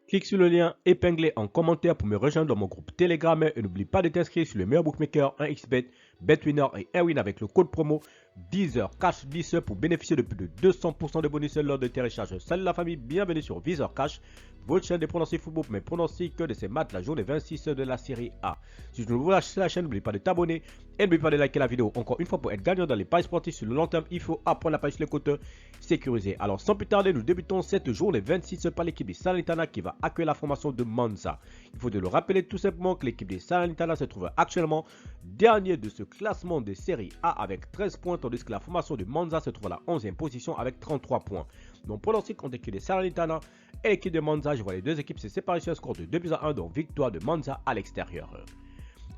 Clique sur le lien épinglé en commentaire pour me rejoindre dans mon groupe Telegram et n'oublie pas de t'inscrire sur le meilleur bookmaker 1xBet, BetWinner et Airwin avec le code promo 10h Cash 10 pour bénéficier de plus de 200% de bonus lors de tes recharges. Salut la famille, bienvenue sur 10h Cash, votre chaîne de pronostics football, mais pronostics de ces matchs la journée 26 de la série A. Si tu ne veux pas lâcher la chaîne, n'oublie pas de t'abonner et n'oublie pas de liker la vidéo. Encore une fois, pour être gagnant dans les paris sportifs sur le long terme, il faut apprendre la page sur les côtes sécurisées. Alors sans plus tarder, nous débutons cette journée 26 par l'équipe de Salernitana qui va accueillir la formation de Monza. Il faut de le rappeler tout simplement que l'équipe de Salernitana se trouve actuellement dernier de ce classement de série A avec 13 points, tandis que la formation de Monza se trouve à la 11e position avec 33 points. Donc pronostic contre l'équipe de Salernitana et l'équipe de Monza, je vois les deux équipes se séparer sur un score de 2-1, donc victoire de Monza à l'extérieur.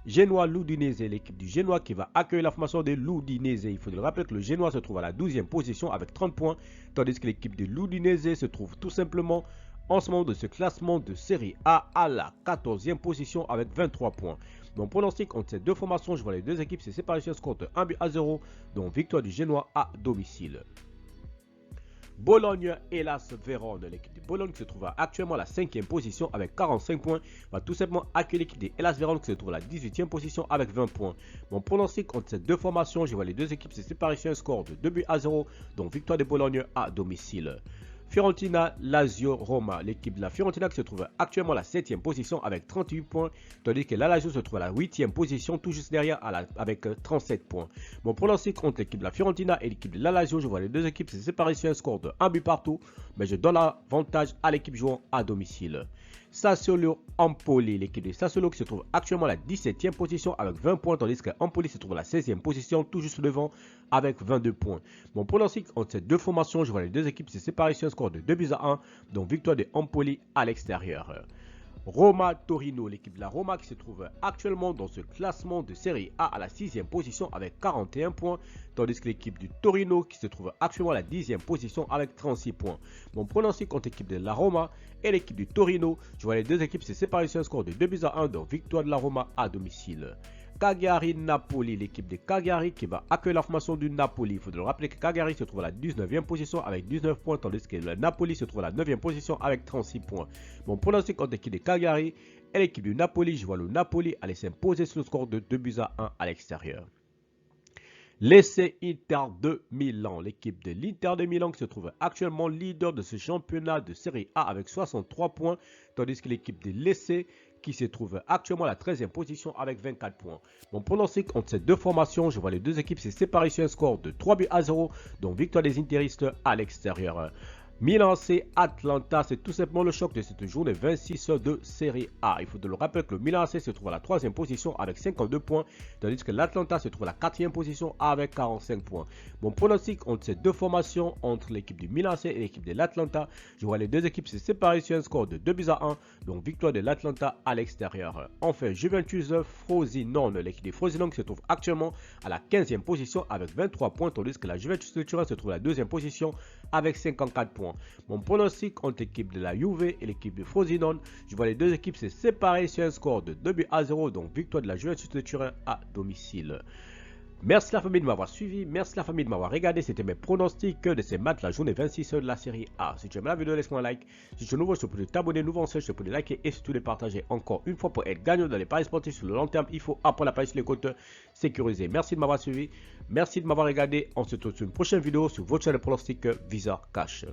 Genoa l'Udinese, l'équipe du Genoa qui va accueillir la formation de l'Udinese. Il faut le rappeler que le Genoa se trouve à la 12e position avec 30 points, tandis que l'équipe de l'Udinese se trouve tout simplement en ce moment de ce classement de série A à la 14e position avec 23 points. Donc pronostic entre ces deux formations, je vois les deux équipes se séparer sur un score de 1-0, donc victoire du Genoa à domicile. Bologne Hellas Vérone, l'équipe de Bologne qui se trouve actuellement à la 5e position avec 45 points, va tout simplement accueillir l'équipe de Hellas Vérone qui se trouve à la 18e position avec 20 points. Mon pronostic entre ces deux formations, je vois les deux équipes se séparer sur un score de 2-0, donc victoire de Bologne à domicile. Fiorentina, Lazio, Roma. L'équipe de la Fiorentina qui se trouve actuellement à la 7e position avec 38 points, tandis que la Lazio se trouve à la 8e position, tout juste derrière avec 37 points. Mon pronostic entre l'équipe de la Fiorentina et l'équipe de la Lazio, je vois les deux équipes se séparer sur un score de 1 but partout, mais je donne l'avantage à l'équipe jouant à domicile. Sassuolo Empoli, l'équipe de Sassuolo qui se trouve actuellement à la 17e position avec 20 points, tandis que Empoli se trouve à la 16e position, tout juste devant avec 22 points. Mon pronostic entre ces deux formations, je vois les deux équipes se séparer sur un score de 2-1, donc victoire de Empoli à l'extérieur. Roma-Torino, l'équipe de la Roma qui se trouve actuellement dans ce classement de série A à la 6e position avec 41 points, tandis que l'équipe du Torino qui se trouve actuellement à la 10e position avec 36 points. Mon pronostic contre l'équipe de la Roma et l'équipe du Torino, je vois les deux équipes se séparer sur un score de 2-1, donc victoire de la Roma à domicile. Cagliari-Napoli, l'équipe de Cagliari qui va accueillir la formation du Napoli. Il faut le rappeler que Cagliari se trouve à la 19e position avec 19 points, tandis que le Napoli se trouve à la 9e position avec 36 points. Mon pronostic contre l'équipe de Cagliari et l'équipe du Napoli, je vois le Napoli aller s'imposer sur le score de 2-1 à l'extérieur. L'essai Inter de Milan, l'équipe de l'Inter de Milan qui se trouve actuellement leader de ce championnat de série A avec 63 points, tandis que l'équipe de l'essai qui se trouve actuellement à la 13e position avec 24 points. Mon pronostic entre ces deux formations, je vois les deux équipes se séparer sur un score de 3-0, donc victoire des Interistes à l'extérieur. Milan AC Atlanta, c'est tout simplement le choc de cette journée 26 de série A. Il faut de le rappeler que le Milan AC se trouve à la 3e position avec 52 points, tandis que l'Atlanta se trouve à la 4e position avec 45 points. Mon pronostic entre ces deux formations, entre l'équipe du Milan AC et l'équipe de l'Atlanta, je vois les deux équipes se séparer sur un score de 2-1, donc victoire de l'Atlanta à l'extérieur. Enfin, Juventus Frosinone, l'équipe de Frosinone qui se trouve actuellement à la 15e position avec 23 points, tandis que la Juventus de Turin se trouve à la 2e position avec 54 points. Mon pronostic entre l'équipe de la Juve et l'équipe de Frosinone, je vois les deux équipes se séparer sur un score de 2-0, donc victoire de la Juventus de Turin à domicile. Merci la famille de m'avoir suivi, merci la famille de m'avoir regardé, c'était mes pronostics de ces matchs la journée 26 de la série A. Si tu aimes la vidéo, laisse-moi un like. Si tu es nouveau, je te prie de t'abonner, nouveau en je te prie de liker et surtout de partager. Encore une fois, pour être gagnant dans les paris sportifs sur le long terme, il faut apprendre à parier sur les comptes sécurisés. Merci de m'avoir suivi, merci de m'avoir regardé. On se retrouve sur une prochaine vidéo sur votre chaîne de pronostics Visa Cash.